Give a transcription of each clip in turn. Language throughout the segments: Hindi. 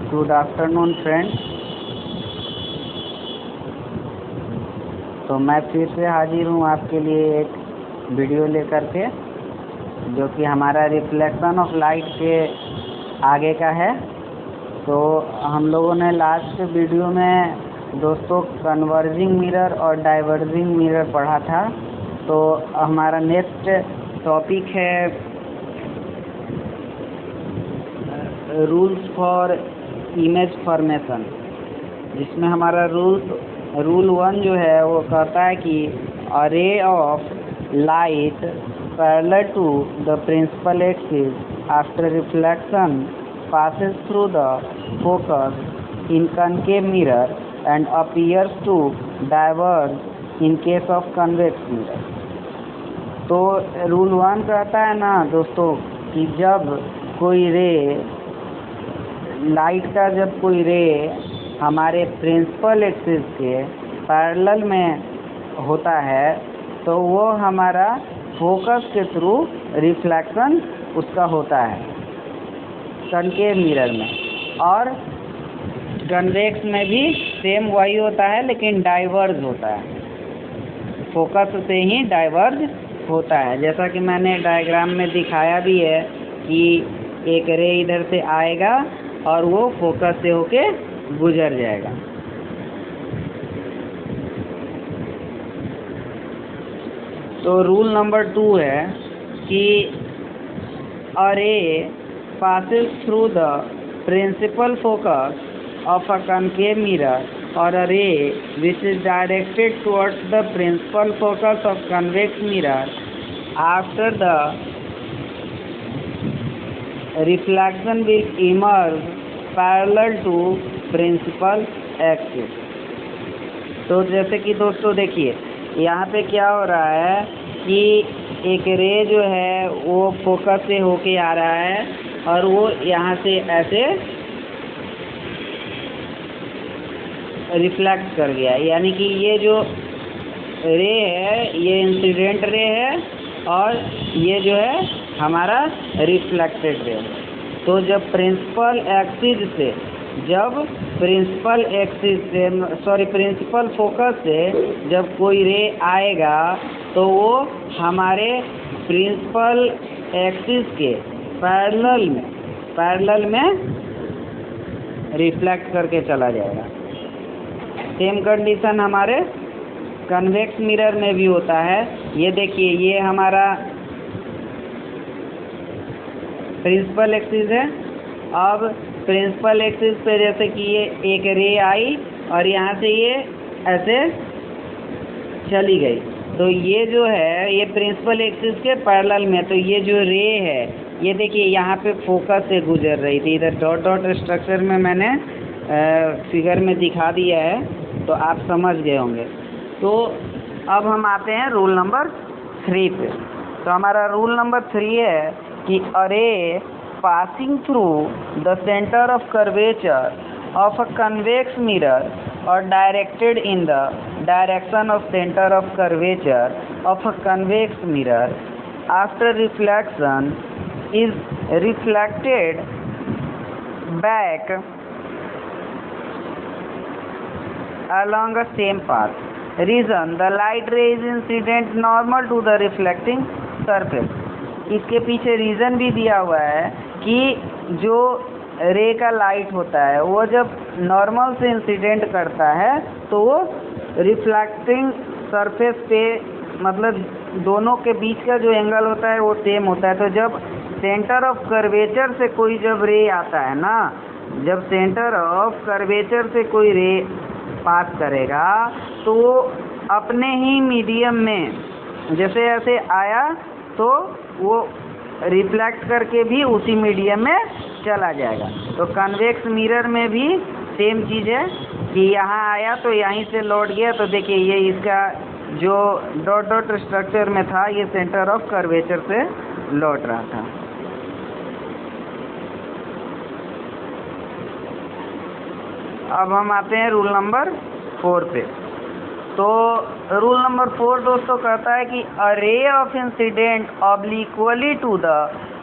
Good afternoon friends. तो मैं फिर से हाजिर हूँ आपके लिए एक वीडियो लेकर के, जो कि हमारा रिफ्लेक्शन ऑफ लाइट के आगे का है। तो हम लोगों ने लास्ट वीडियो में दोस्तों कन्वर्जिंग मिरर और डाइवर्जिंग मिरर पढ़ा था। तो हमारा नेक्स्ट टॉपिक है रूल्स फॉर इमेज फॉर्मेशन, जिसमें हमारा रूल 1 जो है वो कहता है कि a ray of light parallel to the principal axis after reflection passes through the focus in concave mirror and appears to diverge in case of convex mirror। तो रूल 1 कहता है ना दोस्तों कि जब कोई रे लाइट का जब कोई रे हमारे प्रिंसिपल एक्सिस के पैरेलल में होता है तो वो हमारा फोकस के थ्रू रिफ्लेक्शन उसका होता है कनकेव मिरर में, और कन्वेक्स में भी सेम वही होता है लेकिन डाइवर्ज होता है, फोकस से ही डाइवर्ज होता है। जैसा कि मैंने डायग्राम में दिखाया भी है कि एक रे इधर से आएगा और वो फोकस से होके गुजर जाएगा। तो रूल नंबर 2 है कि अ रे passes through the principal focus of a concave mirror or a ray which is directed towards the principal focus of convex mirror after the reflection will emerge parallel to principal axis। तो जैसे कि दोस्तों देखिए यहाँ पे क्या हो रहा है कि एक रे जो है वो फोकस से होके आ रहा है और वो यहाँ से ऐसे रिफ्लेक्ट कर गया, यानी कि ये जो रे है ये इंसिडेंट रे है और ये जो है हमारा रिफ्लेक्टेड रे। तो जब प्रिंसिपल फोकस से जब कोई रे आएगा तो वो हमारे प्रिंसिपल एक्सिस के पैरेलल में रिफ्लेक्ट करके चला जाएगा। सेम कंडीशन हमारे कन्वेक्स मिरर में भी होता है। ये देखिए ये हमारा प्रिंसिपल एक्सिस है। अब प्रिंसिपल एक्सिस पे जैसे कि ये एक रे आई और यहाँ से ये ऐसे चली गई, तो ये जो है ये प्रिंसिपल एक्सिस के पैरेलल में, तो ये जो रे है ये देखिए यहाँ पे फोकस से गुजर रही थी। इधर डॉट डॉट स्ट्रक्चर में मैंने फिगर में दिखा दिया है, तो आप समझ गए होंगे। तो अब हम आते हैं रूल नंबर 3 पे। तो हमारा रूल नंबर 3 है कि a ray passing through the centre of curvature of a convex mirror और directed in the direction of centre of curvature of a convex mirror after reflection is reflected back along a same path. Reason: the light ray is incident normal to the reflecting surface। इसके पीछे रीज़न भी दिया हुआ है कि जो रे का लाइट होता है वो जब नॉर्मल से इंसिडेंट करता है तो वो रिफ्लेक्टिंग सरफेस पे, मतलब दोनों के बीच का जो एंगल होता है वो सेम होता है। तो जब सेंटर ऑफ कर्वेचर से कोई जब रे आता है ना, जब सेंटर ऑफ कर्वेचर से कोई रे पास करेगा तो वो अपने ही मीडियम में जैसे ऐसे आया तो वो रिफ्लेक्ट करके भी उसी मीडियम में चला जाएगा। तो कन्वेक्स मिरर में भी सेम चीज़ है कि यहाँ आया तो यहीं से लौट गया। तो देखिए ये इसका जो डॉट डॉट स्ट्रक्चर में था ये सेंटर ऑफ कर्वेचर से लौट रहा था। अब हम आते हैं रूल नंबर 4 पे। तो रूल नंबर 4 दोस्तों कहता है कि a ray of incident obliquely to the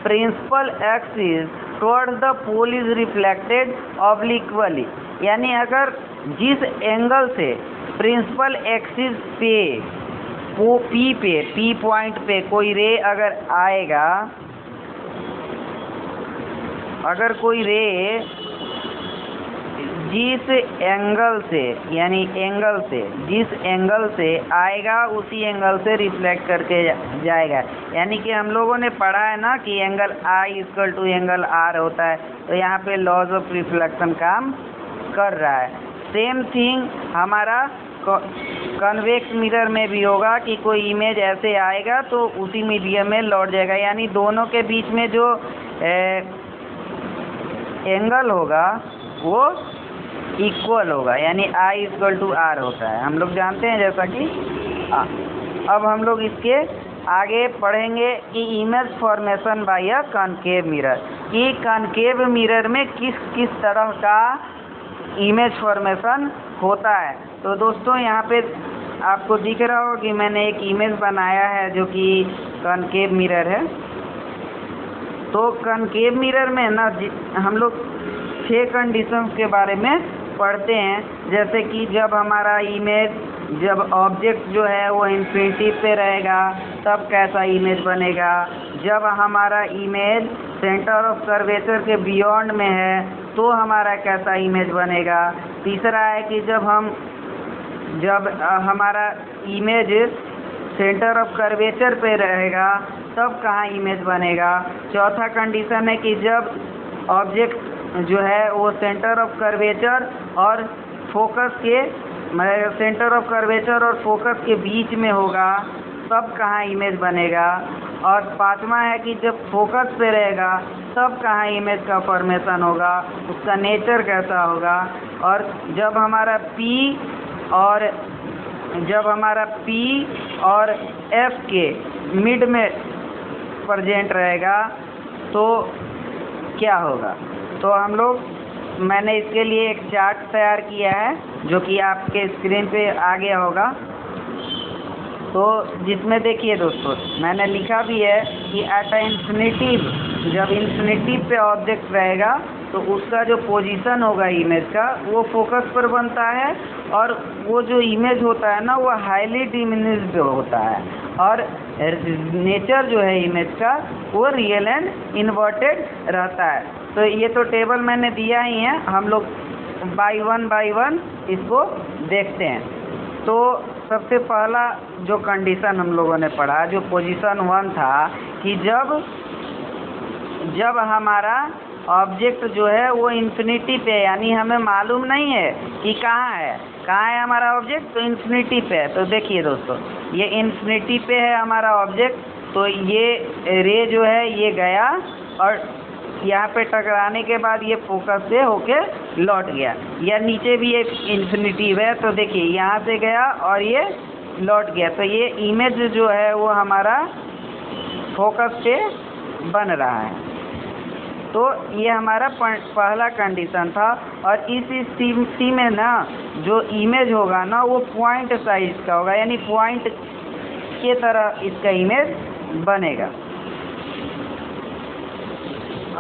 principal axis towards the pole is reflected obliquely, यानी अगर जिस एंगल से प्रिंसिपल एक्सिस पे पी पॉइंट पे कोई रे अगर आएगा, अगर कोई रे जिस एंगल से, यानी एंगल से जिस एंगल से आएगा उसी एंगल से रिफ्लेक्ट करके जाएगा। यानी कि हम लोगों ने पढ़ा है ना कि angle I equal to angle R होता है, तो यहाँ पे लॉज ऑफ रिफ्लेक्शन काम कर रहा है। सेम थिंग हमारा कन्वेक्स मिरर में भी होगा कि कोई इमेज ऐसे आएगा तो उसी मीडियम में लौट जाएगा, यानी दोनों के बीच में जो एंगल होगा वो इक्वल होगा, यानी आई इक्वल टू आर होता है, हम लोग जानते हैं। जैसा कि अब हम लोग इसके आगे पढ़ेंगे कि image formation by a concave mirror, कि कॉनकेव मिरर में किस किस तरह का इमेज फॉर्मेशन होता है। तो दोस्तों यहाँ पे आपको दिख रहा होगा कि मैंने एक इमेज बनाया है जो कि कॉनकेव मिरर है। तो कॉनकेव मिरर में ना हम लोग 6 कंडीशंस के बारे में पढ़ते हैं, जैसे कि जब हमारा इमेज, जब ऑब्जेक्ट जो है वो इन्फिनिटी पे रहेगा तब कैसा इमेज बनेगा, जब हमारा इमेज सेंटर ऑफ कर्वेचर के बियॉन्ड में है तो हमारा कैसा इमेज बनेगा। तीसरा है कि जब हमारा इमेज सेंटर ऑफ कर्वेचर पे रहेगा तब कहाँ इमेज बनेगा। चौथा कंडीशन है कि जब ऑब्जेक्ट जो है वो सेंटर ऑफ कर्वेचर और फोकस के, सेंटर ऑफ कर्वेचर और फोकस के बीच में होगा तब कहाँ इमेज बनेगा। और पांचवा है कि जब फोकस पे रहेगा तब कहाँ इमेज का फॉर्मेशन होगा, उसका नेचर कैसा होगा। और जब हमारा P और F के मिड में प्रेजेंट रहेगा तो क्या होगा। तो हम लोग, मैंने इसके लिए एक चार्ट तैयार किया है जो कि आपके स्क्रीन पे आ गया होगा। तो जिसमें देखिए दोस्तों, मैंने लिखा भी है कि एट अ इन्फिनिटी, जब इन्फिनिटी पे ऑब्जेक्ट रहेगा तो उसका जो पोजीशन होगा इमेज का वो फोकस पर बनता है, और वो जो इमेज होता है ना वो हाईली डिमिनिश्ड होता है, और नेचर जो है इमेज का वो रियल एंड इन्वर्टेड रहता है। तो ये तो टेबल मैंने दिया ही है, हम लोग बाय वन इसको देखते हैं। तो सबसे पहला जो कंडीशन हम लोगों ने पढ़ा, जो पोजीशन 1 था, कि जब हमारा ऑब्जेक्ट जो है वो इन्फिनिटी पे, यानी हमें मालूम नहीं है कि कहाँ है हमारा ऑब्जेक्ट, तो इन्फिनिटी पे है। तो देखिए दोस्तों, ये इन्फिनिटी पे है हमारा ऑब्जेक्ट, तो ये रे जो है ये गया और यहाँ पे टकराने के बाद ये फोकस से होके लौट गया, या नीचे भी ये इन्फिनिटी है, तो देखिए यहाँ से गया और ये लौट गया, तो ये इमेज जो है वो हमारा फोकस पे बन रहा है। तो ये हमारा पहला कंडीशन था। और इस स्थिति में ना जो इमेज होगा ना वो पॉइंट साइज का होगा, यानी पॉइंट के तरह इसका इमेज बनेगा।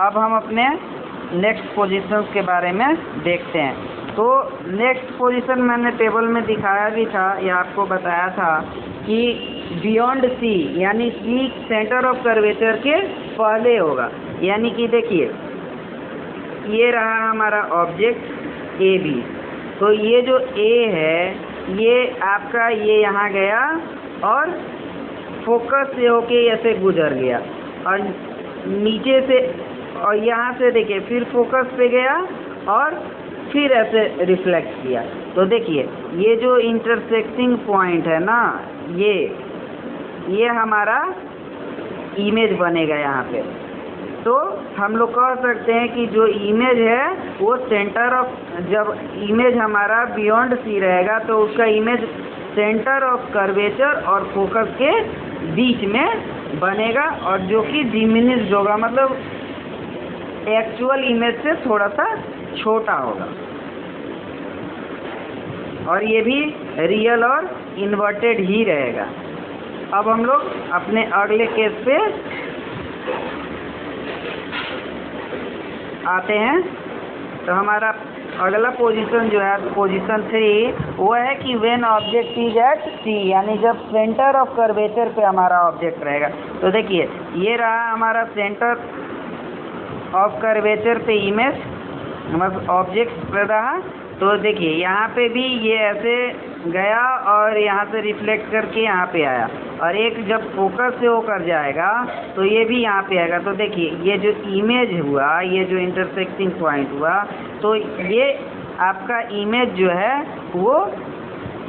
अब हम अपने नेक्स्ट पोजीशंस के बारे में देखते हैं। तो नेक्स्ट पोजीशन मैंने टेबल में दिखाया भी था, या आपको बताया था कि बियॉन्ड सी, यानी सी सेंटर ऑफ कर्वेचर के पहले होगा। यानी कि देखिए ये रहा हमारा ऑब्जेक्ट ए बी, तो ये जो ए है ये आपका ये यहाँ गया और फोकस से होके ऐसे गुजर गया, और नीचे से, और यहाँ से देखिए फिर फोकस पे गया और फिर ऐसे रिफ्लेक्ट किया। तो देखिए ये जो इंटरसेक्टिंग पॉइंट है ना, ये हमारा इमेज बनेगा यहाँ पे। तो हम लोग कह सकते हैं कि जो इमेज है वो सेंटर ऑफ, जब इमेज हमारा बियॉन्ड सी रहेगा तो उसका इमेज सेंटर ऑफ कर्वेचर और फोकस के बीच में बनेगा, और जो कि डिमिनिश्ड होगा, मतलब एक्चुअल इमेज से थोड़ा सा छोटा होगा, और ये भी रियल और इन्वर्टेड ही रहेगा। अब हम लोग अपने अगले केस पे आते हैं तो हमारा अगला पोजीशन जो है पोजीशन 3 वो है कि व्हेन ऑब्जेक्ट इज एट सी, यानी जब सेंटर ऑफ कर्वेचर पे हमारा ऑब्जेक्ट रहेगा। तो देखिए ये रहा हमारा सेंटर ऑफ कर्वेचर पे इमेज, मतलब ऑब्जेक्ट रहा। तो देखिए यहाँ पे भी ये ऐसे गया और यहाँ से रिफ्लेक्ट करके यहाँ पे आया, और एक जब फोकस से होकर जाएगा तो ये भी यहाँ पे आएगा। तो देखिए ये जो इमेज हुआ, ये जो इंटरसेक्टिंग पॉइंट हुआ, तो ये आपका इमेज जो है वो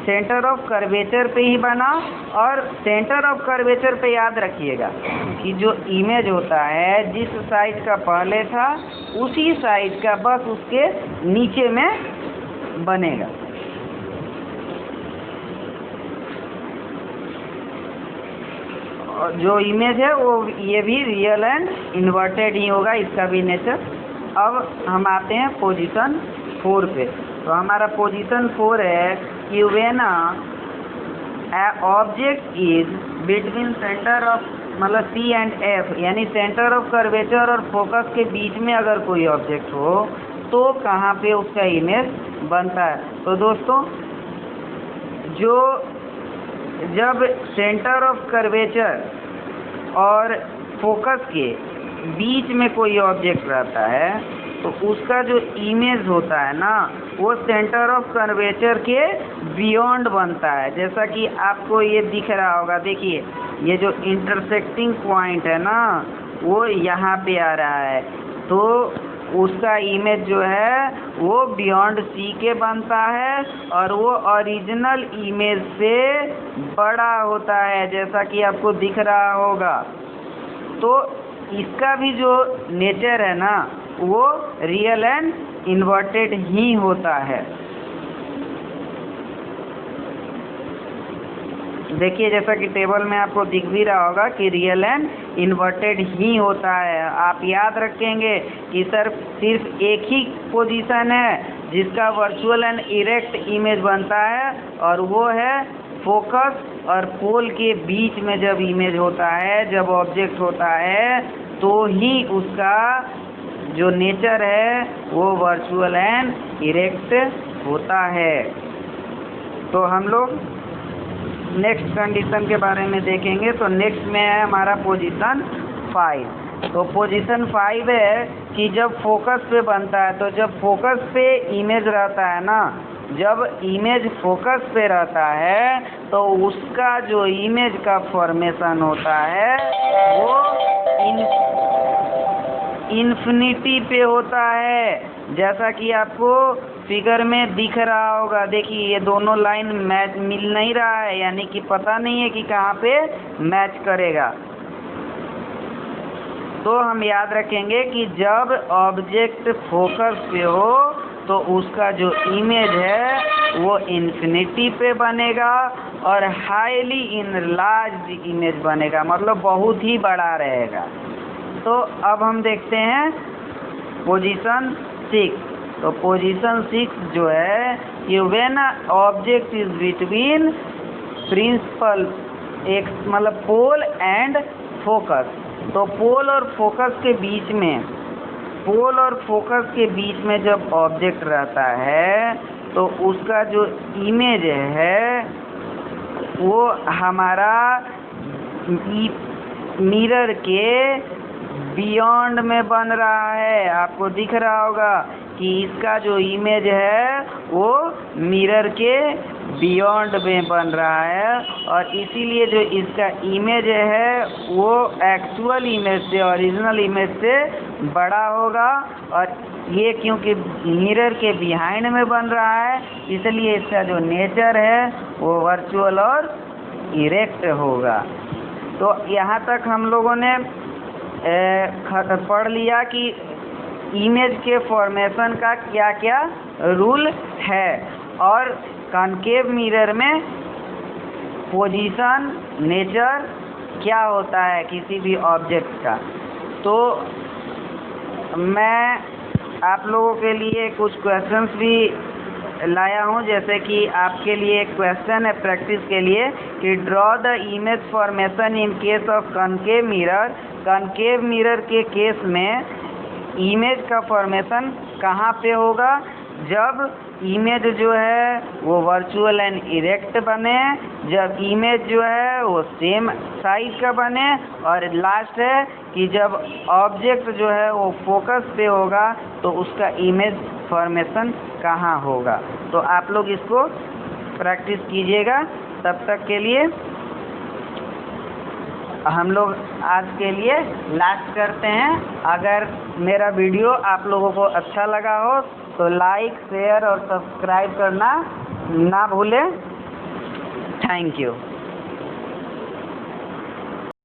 सेंटर ऑफ कर्वेचर पे ही बना। और सेंटर ऑफ कर्वेचर पे याद रखिएगा कि जो इमेज होता है जिस साइड का पहले था उसी साइड का बस उसके नीचे में बनेगा। और जो इमेज है वो ये भी रियल एंड इन्वर्टेड ही होगा, इसका भी नेचर। अब हम आते हैं पोजीशन 4 पे। तो हमारा पोजीशन 4 है कि when object is between centre of मतलब सी एंड एफ, यानी सेंटर ऑफ कर्वेचर और फोकस के बीच में अगर कोई ऑब्जेक्ट हो तो कहाँ पे उसका इमेज बनता है। तो दोस्तों जो जब सेंटर ऑफ कर्वेचर और फोकस के बीच में कोई ऑब्जेक्ट रहता है तो उसका जो इमेज होता है ना वो सेंटर ऑफ कर्वेचर के बियॉन्ड बनता है। जैसा कि आपको ये दिख रहा होगा, देखिए ये जो इंटरसेक्टिंग पॉइंट है ना वो यहाँ पे आ रहा है, तो उसका इमेज जो है वो बियॉन्ड सी के बनता है और वो ओरिजिनल इमेज से बड़ा होता है, जैसा कि आपको दिख रहा होगा। तो इसका भी जो नेचर है ना वो रियल एंड इन्वर्टेड ही होता है। देखिए जैसा कि टेबल में आपको दिख भी रहा होगा कि रियल एंड इन्वर्टेड ही होता है। आप याद रखेंगे कि सर सिर्फ एक ही पोजीशन है जिसका वर्चुअल एंड इरेक्ट इमेज बनता है, और वो है फोकस और पोल के बीच में जब इमेज होता है, जब ऑब्जेक्ट होता है, तो ही उसका जो नेचर है वो वर्चुअल एंड इरेक्ट होता है। तो हम लोग नेक्स्ट कंडीशन के बारे में देखेंगे। तो नेक्स्ट में है हमारा पोजीशन 5। तो पोजीशन 5 है कि जब फोकस पे बनता है, तो जब फोकस पे इमेज रहता है ना, जब इमेज फोकस पे रहता है तो उसका जो इमेज का फॉर्मेशन होता है वो इन्फिनिटी पे होता है, जैसा कि आपको फिगर में दिख रहा होगा। देखिए ये दोनों लाइन मैच मिल नहीं रहा है, यानी कि पता नहीं है कि कहाँ पे मैच करेगा। तो हम याद रखेंगे कि जब ऑब्जेक्ट फोकस पे हो तो उसका जो इमेज है वो इन्फिनिटी पे बनेगा और हाईली इनलार्ज्ड इमेज बनेगा, मतलब बहुत ही बड़ा रहेगा। तो अब हम देखते हैं पोजीशन 6। तो पोजीशन 6 जो है कि when object is between principal एक मतलब पोल एंड फोकस। तो पोल और फोकस के बीच में, पोल और फोकस के बीच में जब ऑब्जेक्ट रहता है तो उसका जो इमेज है वो हमारा मिरर के बियॉन्ड में बन रहा है। आपको दिख रहा होगा कि इसका जो इमेज है वो मिरर के बियॉन्ड में बन रहा है, और इसीलिए जो इसका इमेज है वो एक्चुअल इमेज से, ओरिजिनल इमेज से बड़ा होगा। और ये क्योंकि मिरर के बिहाइंड में बन रहा है इसलिए इसका जो नेचर है वो वर्चुअल और इरेक्ट होगा। तो यहाँ तक हम लोगों ने पढ़ लिया कि इमेज के फॉर्मेशन का क्या क्या रूल है, और कॉनकेव मिरर में पोजीशन नेचर क्या होता है किसी भी ऑब्जेक्ट का। तो मैं आप लोगों के लिए कुछ क्वेश्चंस भी लाया हूँ, जैसे कि आपके लिए एक क्वेश्चन है प्रैक्टिस के लिए कि draw the image formation in case of concave mirror. Concave mirror के केस में इमेज का फॉर्मेशन कहाँ पे होगा? जब इमेज जो है वो वर्चुअल एंड इरेक्ट बने, जब इमेज जो है वो सेम साइज का बने, और लास्ट है कि जब ऑब्जेक्ट जो है वो फोकस पे होगा तो उसका इमेज फॉर्मेशन कहाँ होगा। तो आप लोग इसको प्रैक्टिस कीजिएगा। तब तक के लिए हम लोग आज के लिए लास्ट करते हैं। अगर मेरा वीडियो आप लोगों को अच्छा लगा हो तो लाइक, शेयर और सब्सक्राइब करना ना भूलें। Thank you.